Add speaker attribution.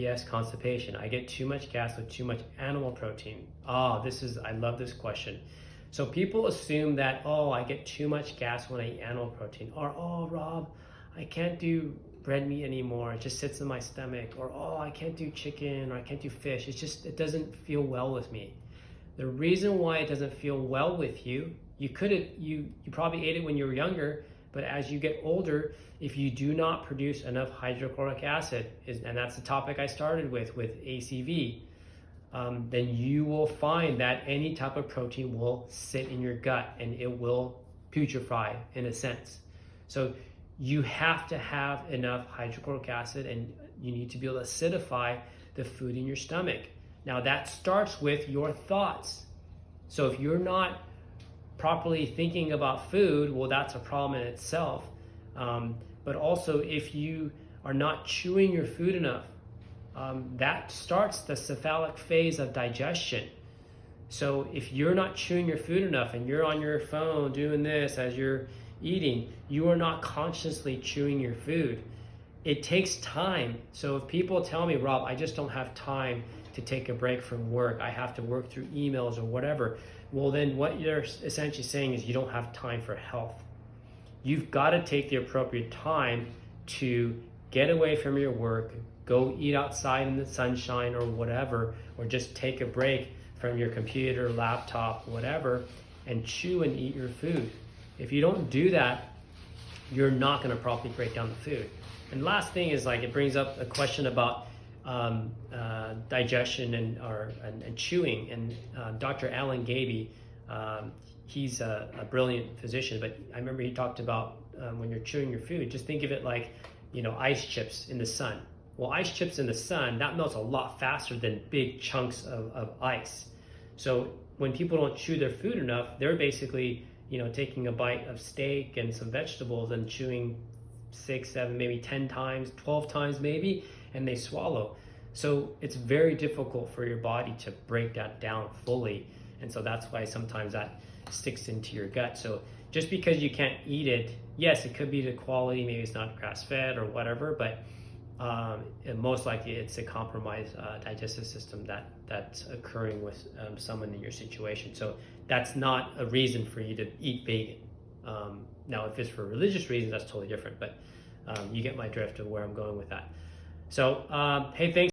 Speaker 1: Yes, constipation. I get too much gas with too much animal protein. I love this question. So people assume that, oh, I get too much gas when I eat animal protein. Or, oh, Rob, I can't do red meat anymore. It just sits in my stomach. Or, oh, I can't do chicken or I can't do fish. It doesn't feel well with me. The reason why it doesn't feel well with you, you probably ate it when you were younger, but as you get older, if you do not produce enough hydrochloric acid, and that's the topic I started with ACV, then you will find that any type of protein will sit in your gut and it will putrefy in a sense. So you have to have enough hydrochloric acid and you need to be able to acidify the food in your stomach. Now that starts with your thoughts. So if you're not properly thinking about food, well, that's a problem in itself. But also if you are not chewing your food enough, that starts the cephalic phase of digestion. So if you're not chewing your food enough and you're on your phone doing this as you're eating, you are not consciously chewing your food. It takes time. So if people tell me, Rob, I just don't have time to take a break from work, I have to work through emails or whatever, well then what you're essentially saying is you don't have time for health. You've got to take the appropriate time to get away from your work, go eat outside in the sunshine or whatever, or just take a break from your computer, laptop, whatever, and chew and eat your food. If you don't do that, you're not going to properly break down the food. And last thing is, like, it brings up a question about digestion and chewing. And Dr. Alan Gaby, he's a brilliant physician, but I remember he talked about when you're chewing your food, just think of it like, ice chips in the sun. Well, ice chips in the sun, that melts a lot faster than big chunks of ice. So when people don't chew their food enough, they're basically, taking a bite of steak and some vegetables and chewing 6, 7, maybe 10 times, 12 times maybe, and they swallow. So it's very difficult for your body to break that down fully. And so that's why sometimes that sticks into your gut. So just because you can't eat it, yes, it could be the quality, maybe it's not grass-fed or whatever, but most likely it's a compromised digestive system that's occurring with someone in your situation. So that's not a reason for you to eat vegan. Now, if it's for religious reasons, that's totally different, but you get my drift of where I'm going with that. So, hey, thanks.